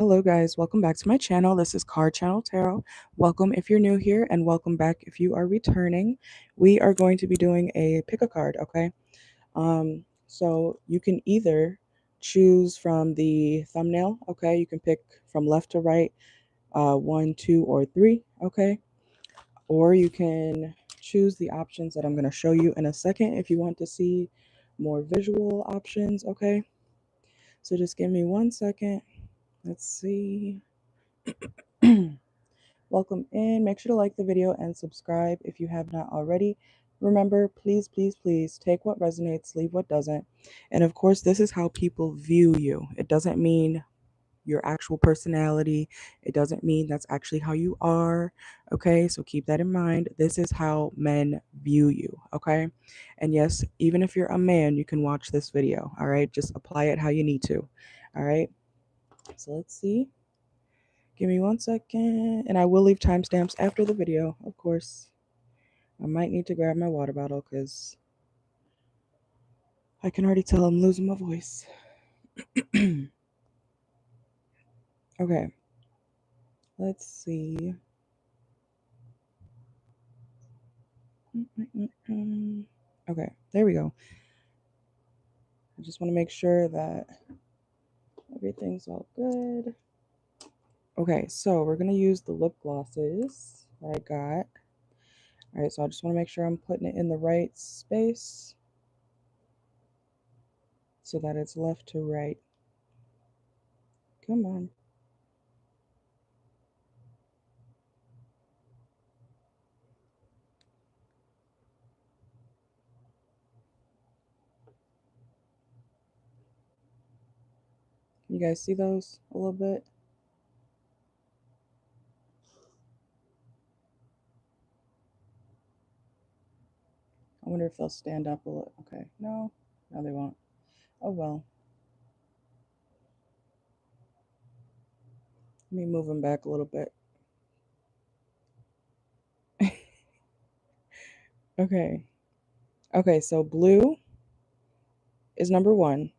Hello guys, welcome back to my channel. This is CarChanneledTarot. Welcome if you're new here and welcome back if you are returning. We are going to be doing a pick a card, okay? So you can either choose from the thumbnail, okay? You can pick from left to right, 1, 2, or 3, okay? Or you can choose the options that I'm going to show you in a second if you want to see more visual options, okay? So just give me 1 second. Let's see. Welcome in. Make sure to like the video and subscribe if you have not already. Remember, please, please, please take what resonates, leave what doesn't. And of course, this is how people view you. It doesn't mean your actual personality. It doesn't mean that's actually how you are. Okay, so keep that in mind. This is how men view you. Okay, and yes, even if you're a man, you can watch this video. All right, just apply it how you need to. All right, so let's see. Give me 1 second, and I will leave timestamps after the video, of course. I might need to grab my water bottle because I can already tell I'm losing my voice. Okay, let's see. Okay, there we go. I just want to make sure that everything's all good. Okay, so we're going to use the lip glosses that I got. All right, so I just want to make sure I'm putting it in the right space so that it's left to right. Come on. You guys see those a little bit? I wonder if they'll stand up a little. Okay, no, they won't. Oh well. Let me move them back a little bit. Okay. Okay, so blue is number 1,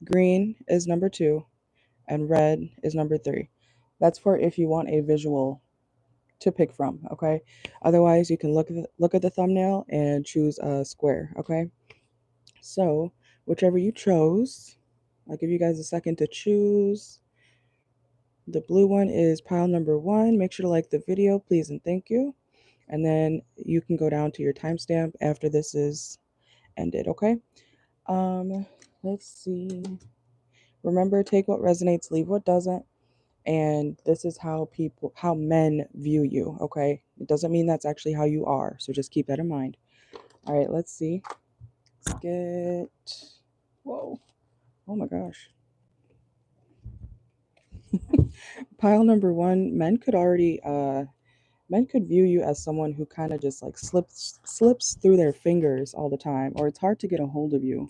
green is number 2, and red is number 3. That's for if you want a visual to pick from, okay? Otherwise, you can look at the thumbnail and choose a square, okay? So, whichever you chose, I'll give you guys a second to choose. The blue one is pile number 1. Make sure to like the video, please and thank you. And then you can go down to your timestamp after this is ended, okay? Let's see. Remember, take what resonates, leave what doesn't. And this is how men view you, okay? It doesn't mean that's actually how you are, so just keep that in mind. All right, let's see. Let's get, whoa, oh my gosh. Pile number 1, men could view you as someone who kind of just like slips through their fingers all the time, or it's hard to get a hold of you.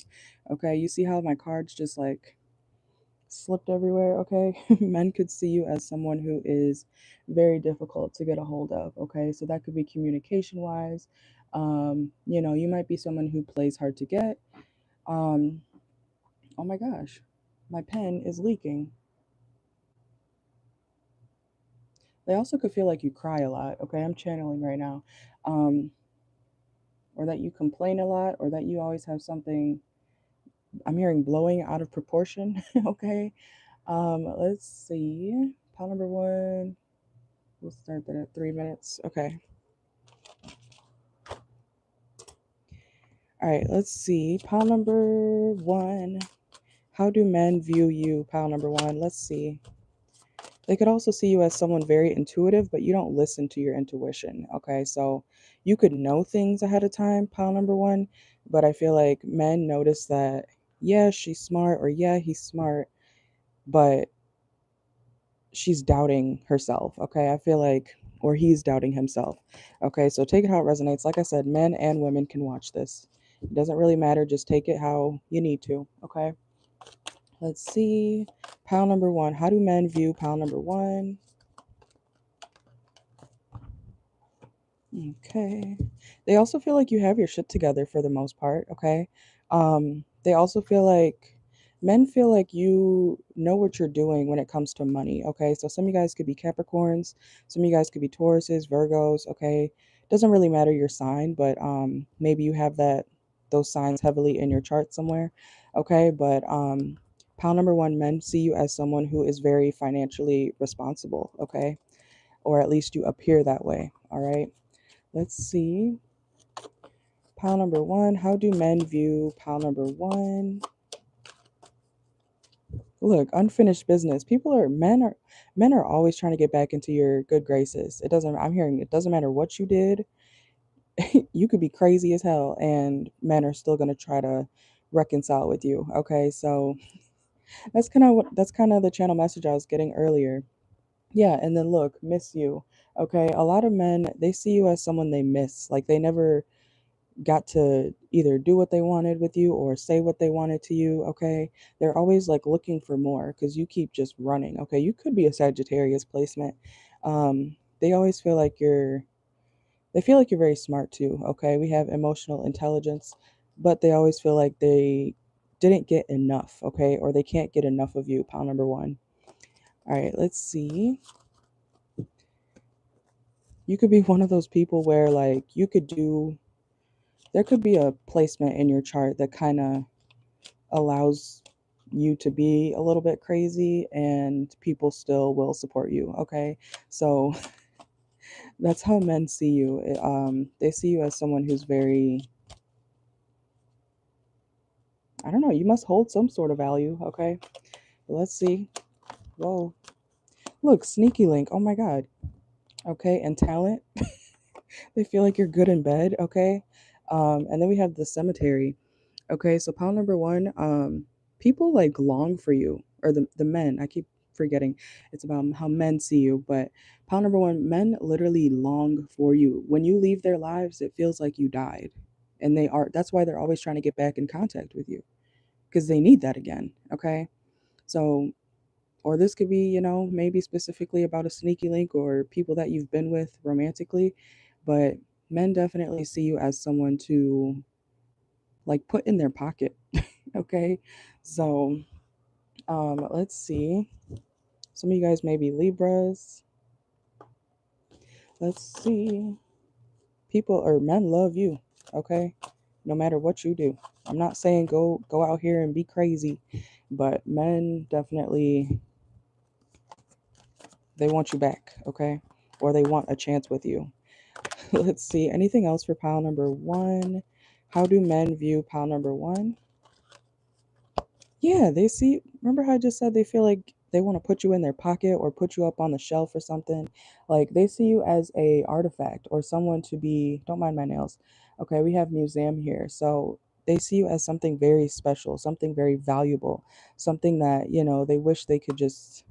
Okay, you see how my cards just like slipped everywhere, okay? Men could see you as someone who is very difficult to get a hold of, okay? So that could be communication wise. You might be someone who plays hard to get. Oh my gosh, my pen is leaking. They also could feel like you cry a lot, okay? I'm channeling right now. Or that you complain a lot, or that you always have something, I'm hearing blowing out of proportion, okay? Let's see. Pile number 1. We'll start that at 3 minutes. Okay. All right, let's see. Pile number 1. How do men view you? Pile number 1. Let's see. They could also see you as someone very intuitive, but you don't listen to your intuition. Okay, so you could know things ahead of time, pile number 1, but I feel like men notice that, yeah, she's smart, or yeah, he's smart, but she's doubting herself. Okay, I feel like, or he's doubting himself. Okay, so take it how it resonates. Like I said, men and women can watch this. It doesn't really matter. Just take it how you need to. Okay, let's see. Pile number 1. How do men view pile number 1? Okay. They also feel like you have your shit together for the most part, okay? They also feel like Men feel like you know what you're doing when it comes to money, okay? So some of you guys could be Capricorns, some of you guys could be Tauruses, Virgos, okay? Doesn't really matter your sign, but maybe you have those signs heavily in your chart somewhere, okay? But pile number one, men see you as someone who is very financially responsible, okay? Or at least you appear that way, all right? Let's see. Pile number one, how do men view pile number one? Look, unfinished business. Men are always trying to get back into your good graces. I'm hearing it doesn't matter what you did. You could be crazy as hell and men are still going to try to reconcile with you. Okay? So, that's kind of the channel message I was getting earlier. Yeah, and then look, miss you. Okay? A lot of men, they see you as someone they miss. Like they never got to either do what they wanted with you or say what they wanted to you, okay? They're always like looking for more because you keep just running, okay? You could be a Sagittarius placement. They always feel like they feel like you're very smart too, okay? We have emotional intelligence, but they always feel like they didn't get enough, okay? Or they can't get enough of you, pile number one. All right, let's see. You could be one of those people where like there could be a placement in your chart that kind of allows you to be a little bit crazy and people still will support you, okay? So that's how men see you. They see you as someone who's very, I don't know, you must hold some sort of value, okay? Let's see. Whoa. Look, sneaky link. Oh my god. Okay, and talent. They feel like you're good in bed, okay? And then we have the cemetery. Okay, so pile number one, people like long for you, or the men. I keep forgetting it's about how men see you, but pile number one, men literally long for you. When you leave their lives, it feels like you died, and that's why they're always trying to get back in contact with you because they need that again. Okay, so or this could be, maybe specifically about a sneaky link or people that you've been with romantically, but men definitely see you as someone to like put in their pocket. Okay, so let's see. Some of you guys may be Libras. Let's see. People or men love you. Okay, no matter what you do. I'm not saying go out here and be crazy, but men definitely they want you back. Okay, or they want a chance with you. Let's see. Anything else for pile number one? How do men view pile number one? Yeah, they see. Remember how I just said they feel like they want to put you in their pocket or put you up on the shelf or something? Like they see you as a artifact or someone to be. Don't mind my nails. Okay, we have museum here, so they see you as something very special, something very valuable, something that they wish they could just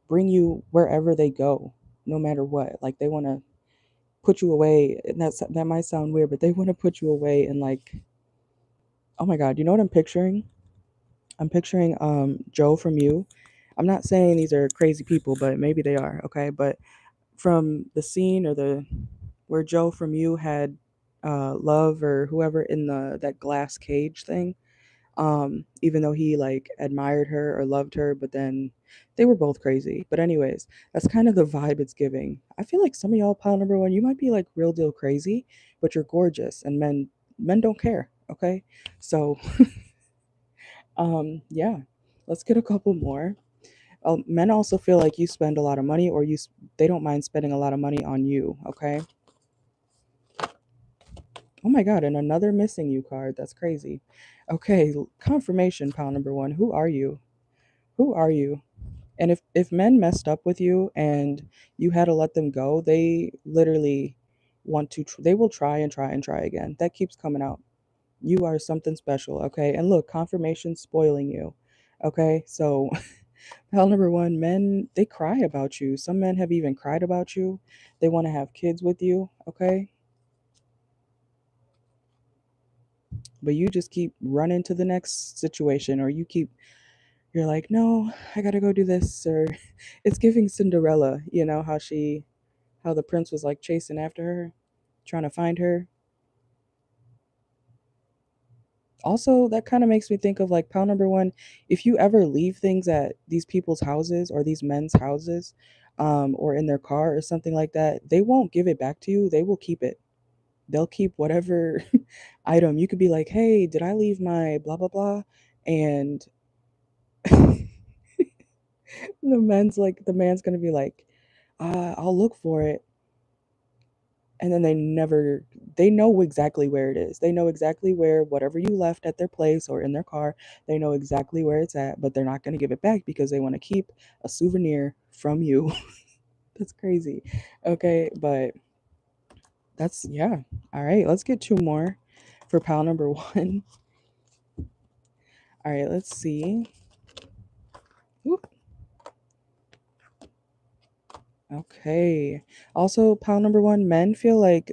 bring you wherever they go, no matter what. Like they want to put you away, and that might sound weird, but they want to put you away and like, oh my God, you know what I'm picturing? I'm picturing Joe from You. I'm not saying these are crazy people, but maybe they are, okay? But from the scene or the where Joe from You had Love or whoever in the that glass cage thing, even though he like admired her or loved her, but then they were both crazy. But anyways, that's kind of the vibe it's giving. I feel like some of y'all pile number one, you might be like real deal crazy, but you're gorgeous and men don't care, okay? So yeah, let's get a couple more. Men also feel like you spend a lot of money, or they don't mind spending a lot of money on you. Okay. Oh my God, and another missing you card. That's crazy. Okay, confirmation pile number one. Who are you? Who are you? And if men messed up with you and you had to let them go, they literally want to. They will try and try and try again. That keeps coming out. You are something special. Okay, and look, confirmation spoiling you. Okay, so hell, number one, men, they cry about you. Some men have even cried about you. They want to have kids with you, okay? But you just keep running to the next situation, or you're like, no, I gotta go do this. Or it's giving Cinderella, how the prince was like chasing after her, trying to find her. Also, that kind of makes me think of like pile number one. If you ever leave things at these people's houses or these men's houses, or in their car or something like that, they won't give it back to you. They will keep it. They'll keep whatever item. You could be like, hey, did I leave my blah, blah, blah? And the man's going to be like, I'll look for it. And then they know exactly where it is. They know exactly where whatever you left at their place or in their car, they know exactly where it's at, but they're not going to give it back because they want to keep a souvenir from you. That's crazy. Okay, but that's, yeah. All right, let's get two more for pile number one. All right, let's see. Oop. Okay. Also, pile number one, men feel like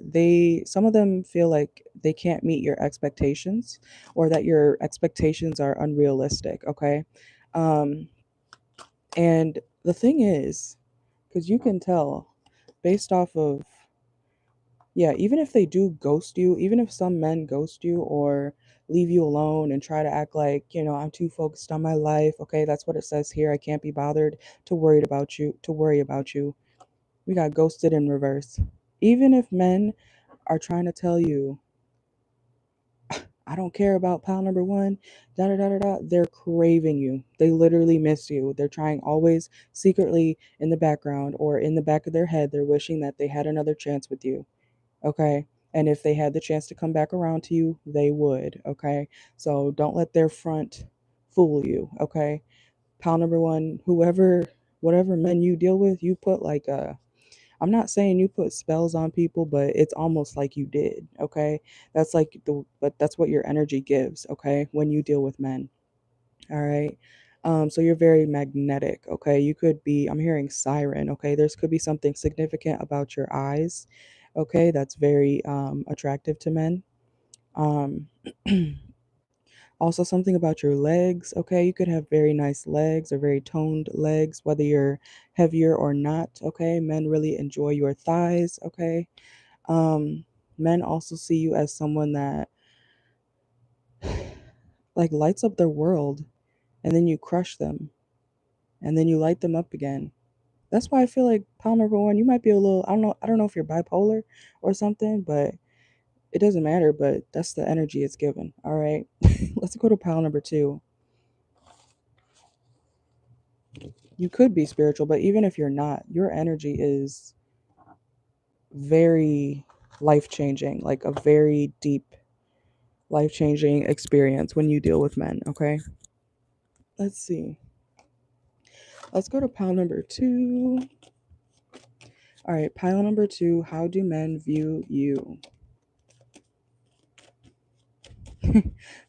some of them feel like they can't meet your expectations or that your expectations are unrealistic. Okay. Um, and the thing is, because you can tell based off of, yeah, even if they do ghost you, even if some men ghost you or leave you alone and try to act like, I'm too focused on my life. Okay. That's what it says here. I can't be bothered to worry about you. We got ghosted in reverse. Even if men are trying to tell you, I don't care about pile number one, da da da da da, they're craving you. They literally miss you. They're trying always secretly in the background or in the back of their head, they're wishing that they had another chance with you. Okay. And if they had the chance to come back around to you, they would. Okay. So don't let their front fool you. Okay. Pile number one, whatever men you deal with, you put like a I'm not saying you put spells on people, but it's almost like you did, okay? But that's what your energy gives, okay? When you deal with men, all right? So you're very magnetic, okay? I'm hearing siren, okay? There's could be something significant about your eyes, okay? That's very attractive to men. Um, Also, something about your legs, okay? You could have very nice legs or very toned legs, whether you're heavier or not, okay? Men really enjoy your thighs, okay? Um, Men also see you as someone that like lights up their world and then you crush them and then you light them up again. That's why I feel like pile number one, you might be a little, I don't know if you're bipolar or something, but it doesn't matter, but that's the energy it's given. All right. Let's go to pile number two. You could be spiritual, but even if you're not, your energy is very life changing, like a very deep life changing experience when you deal with men. Okay. Let's see. Let's go to pile number two. All right. Pile number two. How do men view you?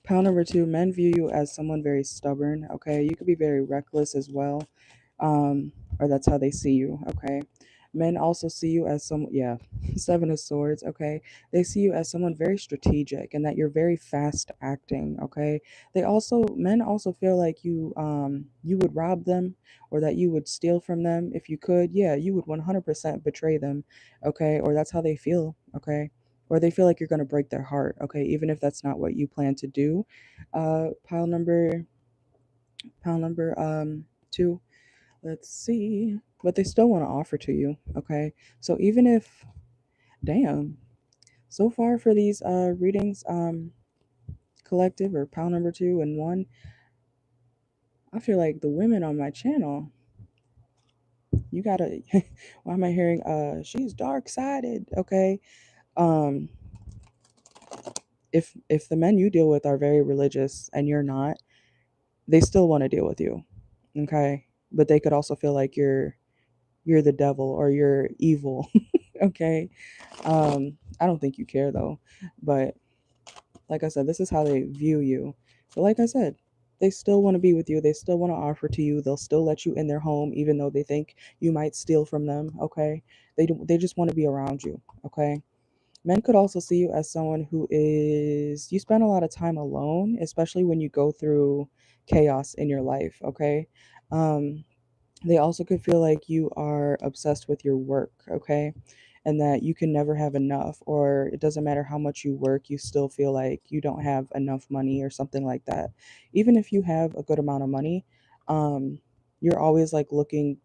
Pile number two, men view you as someone very stubborn. Okay. You could be very reckless as well. Or that's how they see you. Okay. Men also see you as yeah, Seven of Swords. Okay. They see you as someone very strategic and that you're very fast acting. Okay. Men also feel like you would rob them or that you would steal from them if you could. Yeah, you would 100% betray them. Okay. Or that's how they feel. Okay. Or they feel like you're going to break their heart. Okay. Even if that's not what you plan to do. Uh, pile number, pile number, two. Let's see. But they still want to offer to you. Okay. So even if, damn, so far for these readings, collective or pile number two and one, I feel like the women on my channel, you gotta, why am I hearing, she's dark sided? Okay. Um, if the men you deal with are very religious and you're not, they still want to deal with you. Okay. But they could also feel like you're the devil or you're evil. Okay. I don't think you care though. But like I said, this is how they view you. But like I said, they still want to be with you. They still want to offer to you. They'll still let you in their home, even though they think you might steal from them. Okay. They just want to be around you. Okay. Men could also see you as someone you spend a lot of time alone, especially when you go through chaos in your life. Okay. Um, they also could feel like you are obsessed with your work. Okay. and that you can never have enough, or it doesn't matter how much you work, you still feel like you don't have enough money or something like that. Even if you have a good amount of money, um, you're always like looking.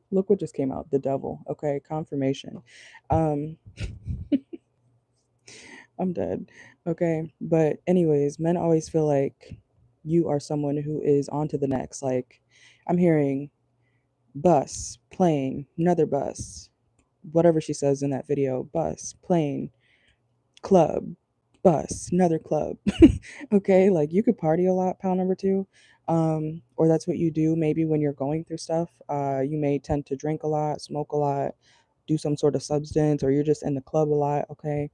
Look what just came out, the devil. Okay, confirmation. Um, I'm dead. Okay, but anyways, men always feel like you are someone who is on to the next. Like, I'm hearing bus, plane, another bus, whatever she says in that video, bus, plane, club, bus, another club. Okay, like you could party a lot, pal number two. Or that's what you do maybe when you're going through stuff. You may tend to drink a lot, smoke a lot, do some sort of substance, or you're just in the club a lot, okay?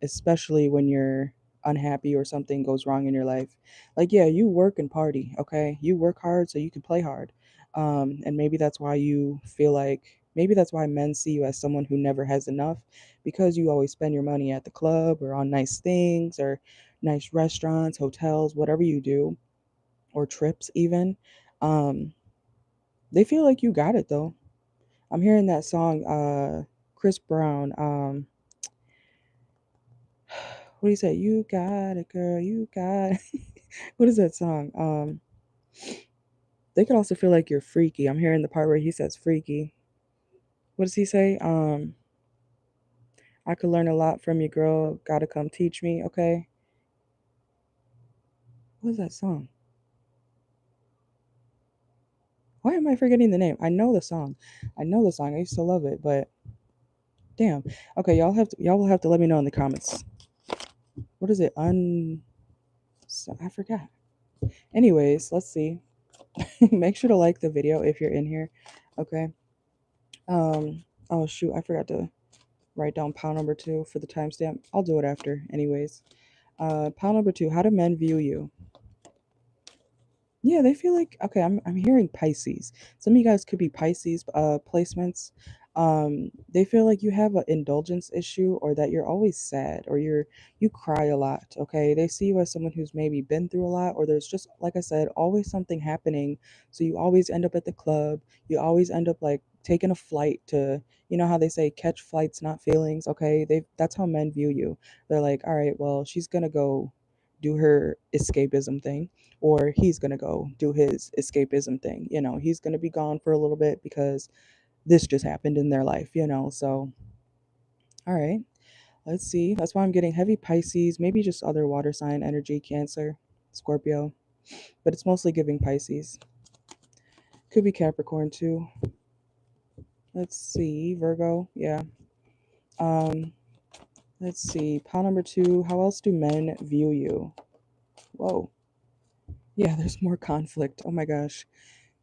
Especially when you're unhappy or something goes wrong in your life. Like, yeah, you work and party, okay? You work hard so you can play hard. And maybe that's why you feel like, maybe that's why men see you as someone who never has enough, because you always spend your money at the club or on nice things or nice restaurants, hotels, whatever you do, or trips even. Um, they feel like you got it though. I'm hearing that song, Chris Brown. What do you say? You got it, girl. You got it. What is that song? They could also feel like you're freaky. I'm hearing the part where he says freaky. What does he say? I could learn a lot from you, girl. Gotta come teach me, okay? What is that song? Why am I forgetting the name? I know the song. I know the song. I used to love it, but damn. Okay, y'all will have to let me know in the comments. What is it? I forgot. Anyways, let's see. Make sure to like the video if you're in here. Okay. Oh shoot, I forgot to write down pile number two for the timestamp. I'll do it after, anyways. Pile number two, how do men view you? Yeah, they feel like okay, I'm hearing Pisces. Some of you guys could be Pisces placements. They feel like you have an indulgence issue, or that you're always sad, or you cry a lot, okay? They see you as someone who's maybe been through a lot, or there's just like I said, always something happening. So you always end up at the club. You always end up like taking a flight to, you know how they say catch flights, not feelings, okay? That's how men view you. They're like, "All right, well, she's going to go do her escapism thing, or he's going to go do his escapism thing. You know, he's going to be gone for a little bit because this just happened in their life, you know." So, all right, let's see. That's why I'm getting heavy Pisces, maybe just other water sign energy, Cancer, Scorpio, but it's mostly giving Pisces. Could be Capricorn too. Let's see, Virgo, yeah. Um, let's see, pile number two, how else do men view you? Whoa. Yeah, there's more conflict. Oh my gosh.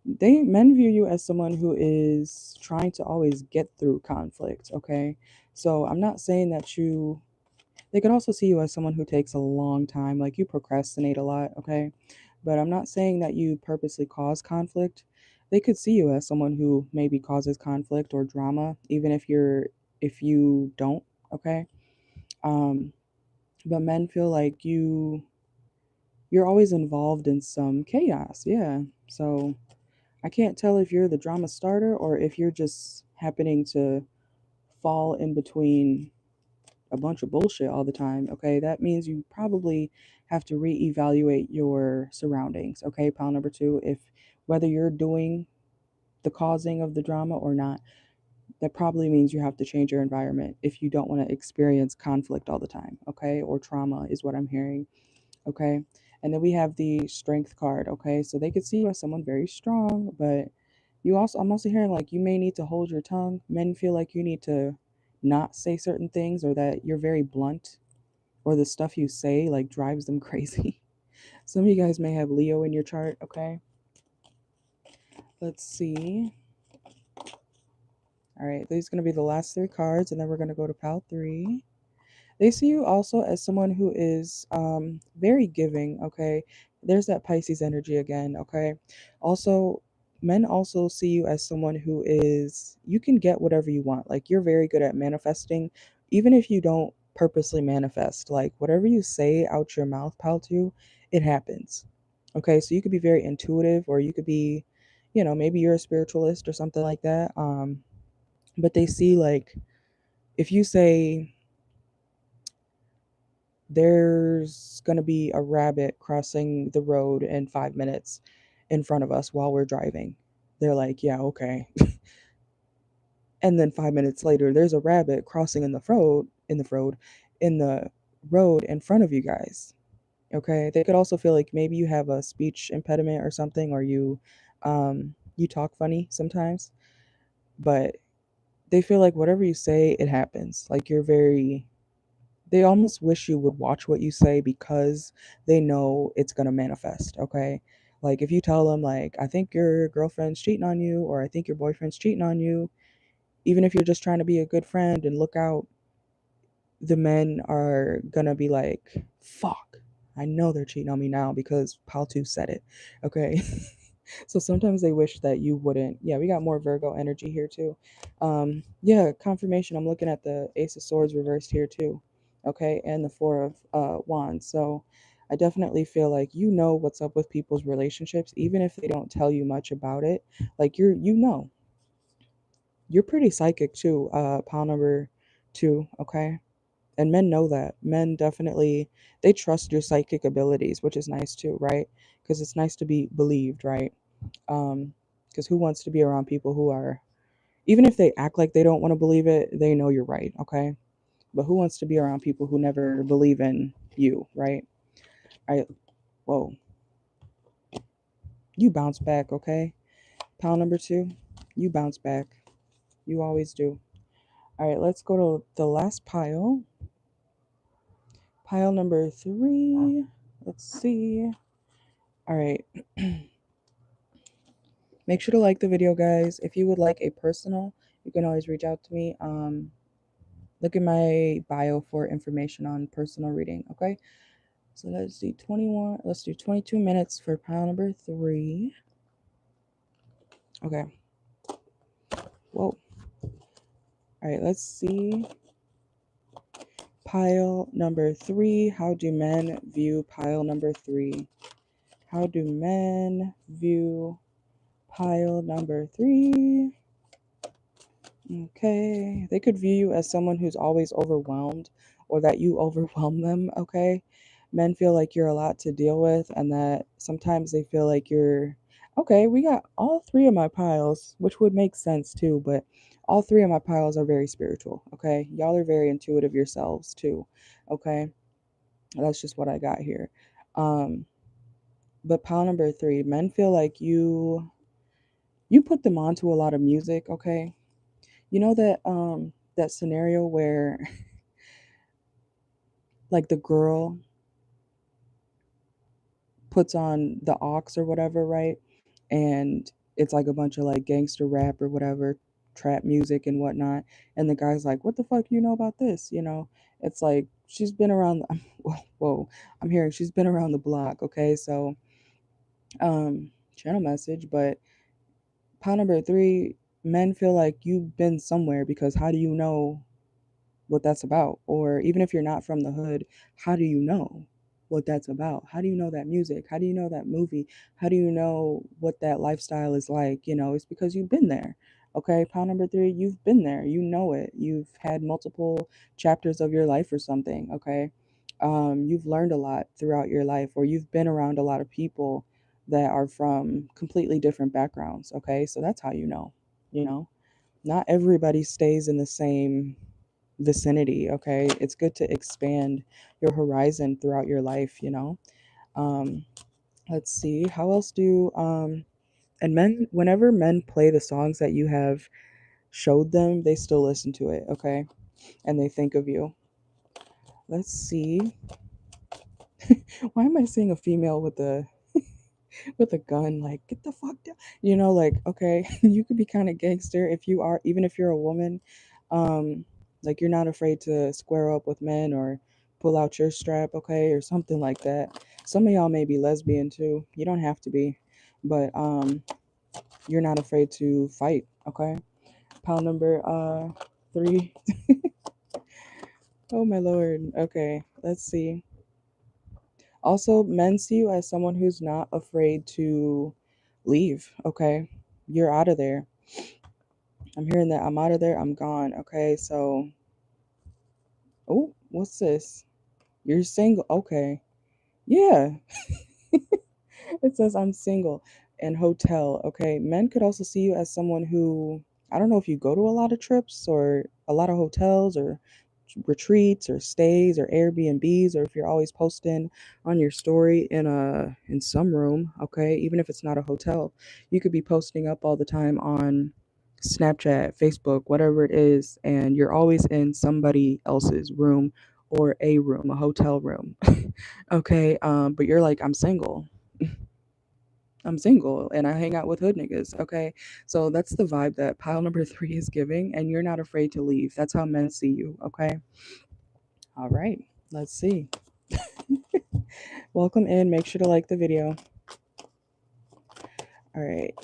Men view you as someone who is trying to always get through conflict, okay? So I'm not saying that they could also see you as someone who takes a long time, like you procrastinate a lot, okay? But I'm not saying that you purposely cause conflict. They could see you as someone who maybe causes conflict or drama, even if you don't, okay? Um, but men feel like you're always involved in some chaos, yeah. So I can't tell if you're the drama starter or if you're just happening to fall in between a bunch of bullshit all the time. Okay, that means you probably have to reevaluate your surroundings. Okay, pile number two, if whether you're doing the causing of the drama or not, that probably means you have to change your environment if you don't want to experience conflict all the time. Okay, or trauma is what I'm hearing. Okay, and then we have the strength card. Okay, so they could see you as someone very strong, but I'm also hearing like you may need to hold your tongue. Men feel like you need to not say certain things, or that you're very blunt, or the stuff you say like drives them crazy. Some of you guys may have Leo in your chart, okay? Let's see. All right, these are going to be the last three cards, and then we're going to go to pile three. They see you also as someone who is very giving, okay? There's that Pisces energy again, okay? Also, men also see you as someone who is, you can get whatever you want. Like, you're very good at manifesting, even if you don't purposely manifest. Like, whatever you say out your mouth, pal, to, it happens. Okay, so you could be very intuitive, or you could be, maybe you're a spiritualist or something like that. But they see, like, if you say there's going to be a rabbit crossing the road in 5 minutes in front of us while we're driving, they're like, yeah, okay. And then 5 minutes later, there's a rabbit crossing in the road in front of you guys. Okay. They could also feel like maybe you have a speech impediment or something, or you talk funny sometimes, but they feel like whatever you say, it happens. Like they almost wish you would watch what you say because they know it's going to manifest. Okay. Like if you tell them, like, I think your girlfriend's cheating on you, or I think your boyfriend's cheating on you, even if you're just trying to be a good friend and look out, the men are gonna be like, fuck, I know they're cheating on me now because Paltu said it. Okay. So sometimes they wish that you wouldn't. Yeah, we got more Virgo energy here too. Yeah, confirmation. I'm looking at the Ace of Swords reversed here too. Okay, and the Four of Wands. So I definitely feel like you know what's up with people's relationships, even if they don't tell you much about it. Like you're pretty psychic too, pile number 2, okay? And men know that. Men definitely, they trust your psychic abilities, which is nice too, right? Because it's nice to be believed, right? Because who wants to be around people who are, even if they act like they don't want to believe it, they know you're right, okay? But who wants to be around people who never believe in you, right? I, whoa, you bounce back, okay? Pile number 2, you bounce back. You always do. All right, let's go to the last pile. Pile number 3. Let's see. All right. Make sure to like the video, guys. If you would like a personal, you can always reach out to me. Look in my bio for information on personal reading. Okay. So let's do 21. Let's do 22 minutes for pile number 3. Okay. Whoa. All right. Let's see. Pile number 3. How do men view pile number 3? How do men view pile number 3? Okay. They could view you as someone who's always overwhelmed, or that you overwhelm them. Okay. Men feel like you're a lot to deal with, and that sometimes they feel like you're okay. We got all 3 of my piles, which would make sense too, but all 3 of my piles are very spiritual. Okay. Y'all are very intuitive yourselves too. Okay. That's just what I got here. Um, but pile number 3, men feel like you put them onto a lot of music. Okay. You know that scenario where like the girl puts on the aux or whatever, right? And it's like a bunch of like gangster rap or whatever, trap music and whatnot. And the guy's like, "What the fuck you know about this?" You know, it's like she's been around. Whoa, I'm hearing she's been around the block. Okay, so channel message, but pile number 3, men feel like you've been somewhere because how do you know what that's about? Or even if you're not from the hood, how do you know what that's about? How do you know that music? How do you know that movie? How do you know what that lifestyle is like? You know, it's because you've been there. Okay, pile number 3, you've been there. You know it. You've had multiple chapters of your life or something. Okay, you've learned a lot throughout your life, or you've been around a lot of people that are from completely different backgrounds. Okay, so that's how you know. You know, not everybody stays in the same vicinity. Okay, it's good to expand your horizon throughout your life, you know. um let's see, how else do and men, whenever men play the songs that you have showed them, they still listen to it. Okay, and they think of you. Let's see. Why am I seeing a female with a gun, like, get the fuck down, you know, like, okay. You could be kind of gangster if you are, even if you're a woman. um like, you're not afraid to square up with men or pull out your strap, okay, or something like that. Some of y'all may be lesbian too, you don't have to be, but you're not afraid to fight. Okay, pile number 3. Oh my lord. Okay, let's see. Also, men see you as someone who's not afraid to leave. Okay, you're out of there. I'm hearing that I'm out of there, I'm gone. Okay, so Oh, what's this? You're single. Okay. Yeah. It says I'm single and hotel. Okay. Men could also see you as someone who, I don't know if you go to a lot of trips or a lot of hotels or retreats or stays or Airbnbs, or if you're always posting on your story in some room, okay? Even if it's not a hotel, you could be posting up all the time on Snapchat, Facebook, whatever it is, and you're always in somebody else's room or a room, a hotel room. Okay, but you're like, I'm single and I hang out with hood niggas. Okay. So that's the vibe that pile number three is giving, and you're not afraid to leave. That's how men see you. Okay. All right. Let's see. Welcome in. Make sure to like the video. All right.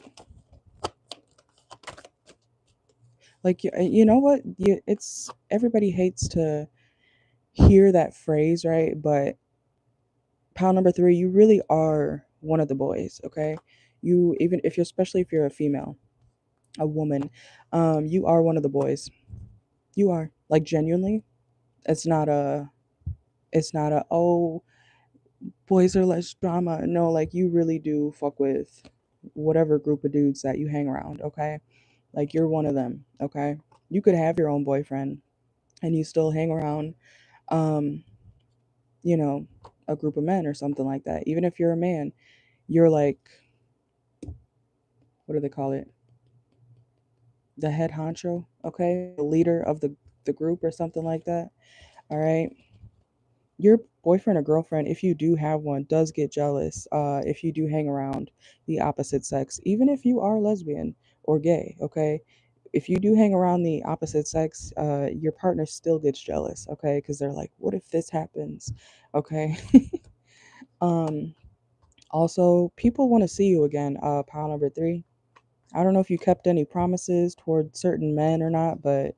Like, you know what? It's everybody hates to hear that phrase, right? But pile number three, you really are one of the boys. Okay. You, even if you're, especially if you're a female, a woman, you are one of the boys. You are, like, genuinely. It's not a oh, boys are less drama. No, like, you really do fuck with whatever group of dudes that you hang around, okay? Like, you're one of them, okay? You could have your own boyfriend and you still hang around, um, you know, a group of men or something like that. Even if you're a man, you're like, what do they call it? The head honcho, okay? The leader of the group or something like that. All right. Your boyfriend or girlfriend, if you do have one, does get jealous if you do hang around the opposite sex, even if you are lesbian or gay, okay? If you do hang around the opposite sex, your partner still gets jealous, okay? Because they're like, what if this happens, okay? um, Also, people want to see you again, pile number three. I don't know if you kept any promises toward certain men or not, but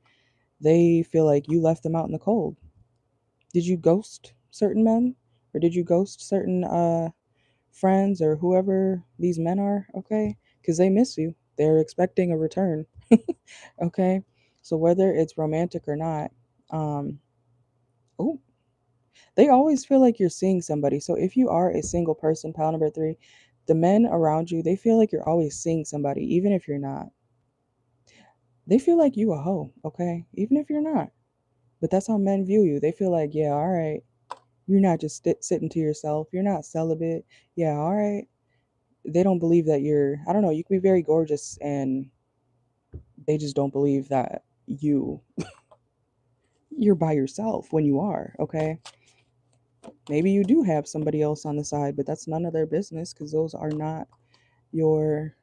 they feel like you left them out in the cold. Did you ghost certain men? Or did you ghost certain friends or whoever these men are, okay? Because they miss you. They're expecting a return, okay? So whether it's romantic or not, um, oh, they always feel like you're seeing somebody. So if you are a single person, pile number three, the men around you, they feel like you're always seeing somebody, even if you're not. They feel like you a hoe, okay? Even if you're not. But that's how men view you. They feel like, yeah, all right, you're not just sitting to yourself. You're not celibate. Yeah, all right. They don't believe that you're, I don't know, you can be very gorgeous and they just don't believe that you're by yourself when you are, okay? Maybe you do have somebody else on the side, but that's none of their business because those are not your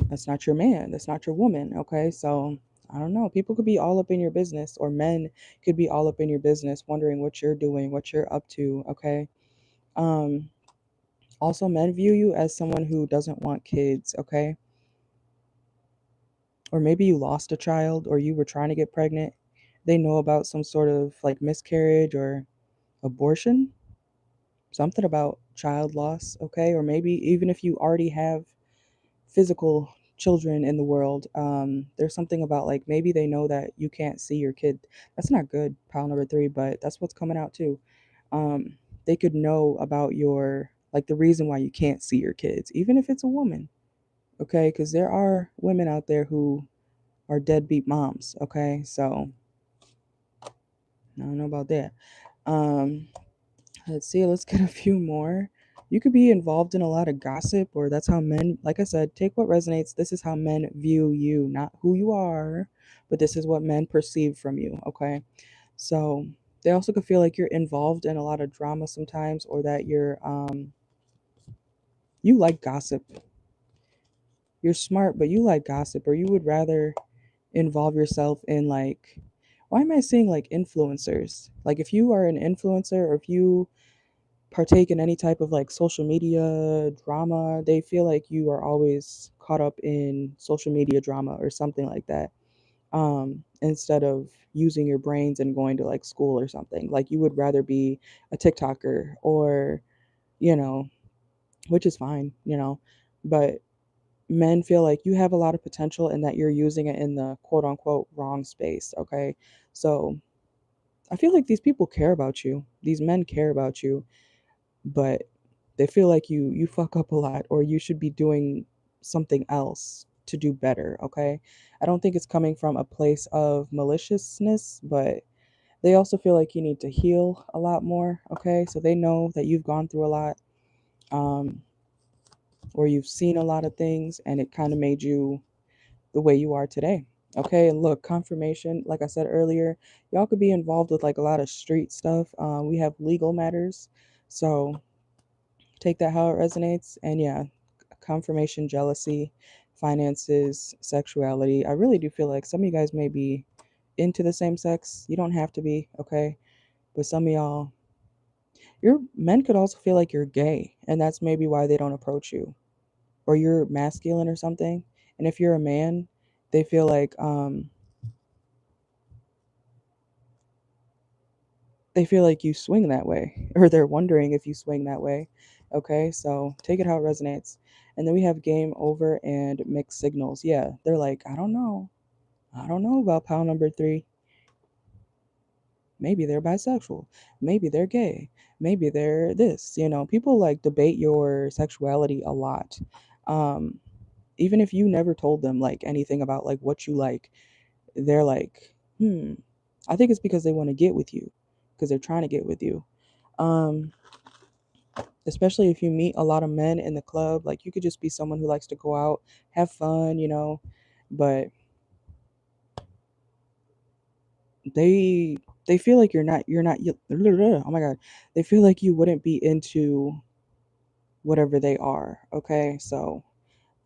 that's not your man, that's not your woman, okay? So I don't know. People could be all up in your business, or men could be all up in your business, wondering what you're doing, what you're up to, okay? Um, Also, men view you as someone who doesn't want kids, okay? Or maybe you lost a child or you were trying to get pregnant. They know about some sort of like miscarriage or abortion, something about child loss, okay? Or maybe even if you already have physical children in the world, there's something about like maybe they know that you can't see your kid. That's not good, pile number three, but that's what's coming out too. They could know about your, like, the reason why you can't see your kids, even if it's a woman, okay? Because there are women out there who are deadbeat moms, okay? So I don't know about that. Um, let's see, let's get a few more. You could be involved in a lot of gossip, or that's how men, like I said, take what resonates. This is how men view you, not who you are, but this is what men perceive from you, okay? So they also could feel like you're involved in a lot of drama sometimes, or that you like gossip. You're smart, but you like gossip, or you would rather involve yourself in, like, why am I saying like influencers? Like, if you are an influencer or if you partake in any type of like social media drama, they feel like you are always caught up in social media drama or something like that. Instead of using your brains and going to like school or something. Like, you would rather be a TikToker or, you know, which is fine, but men feel like you have a lot of potential and that you're using it in the quote unquote wrong space, okay? So I feel like these people care about you. These men care about you, but they feel like you fuck up a lot or you should be doing something else to do better, okay? I don't think it's coming from a place of maliciousness, but they also feel like you need to heal a lot more, okay? So they know that you've gone through a lot, um, or you've seen a lot of things, and it kind of made you the way you are today. Okay, and look, confirmation, like I said earlier, y'all could be involved with like a lot of street stuff. We have legal matters, so take that how it resonates. And yeah, confirmation, jealousy, finances, sexuality. I really do feel like some of you guys may be into the same sex. You don't have to be, okay? But some of y'all, your men could also feel like you're gay, and that's maybe why they don't approach you, or you're masculine or something. And if you're a man, they feel like you swing that way, or they're wondering if you swing that way. Okay, so take it how it resonates. And then we have game over and mixed signals. Yeah, they're like, I don't know about pile number three. Maybe they're bisexual, maybe they're gay, maybe they're this. People like debate your sexuality a lot. um Even if you never told them like anything about like what you like, they're like, I think it's because they want to get with you, because they're trying to get with you. um Especially if you meet a lot of men in the club, like you could just be someone who likes to go out, have fun, but they they feel like you're not oh my god, they feel like you wouldn't be into whatever they are, okay? So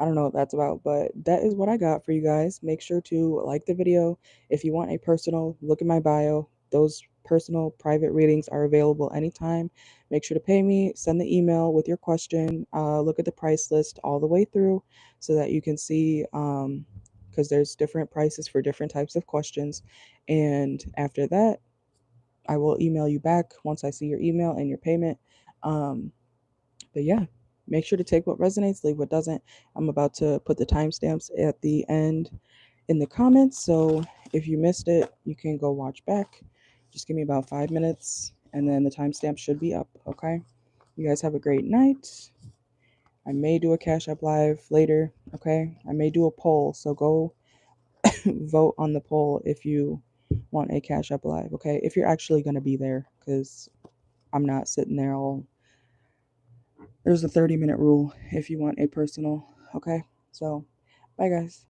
I don't know what that's about, but that is what I got for you guys. Make sure to like the video. If you want a personal, look at my bio. Those personal private readings are available anytime. Make sure to pay me, send the email with your question, look at the price list all the way through so that you can see, because there's different prices for different types of questions. And after that, I will email you back once I see your email and your payment. Um, but yeah, make sure to take what resonates, leave what doesn't. I'm about to put the timestamps at the end in the comments. So if you missed it, you can go watch back. Just give me about 5 minutes and then the timestamp should be up. Okay. You guys have a great night. I may do a Cash App Live later. Okay. I may do a poll. So go vote on the poll if you want a Cash App Live. Okay. If you're actually going to be there, because I'm not sitting there all. There's a 30-minute rule if you want a personal. Okay. So, bye, guys.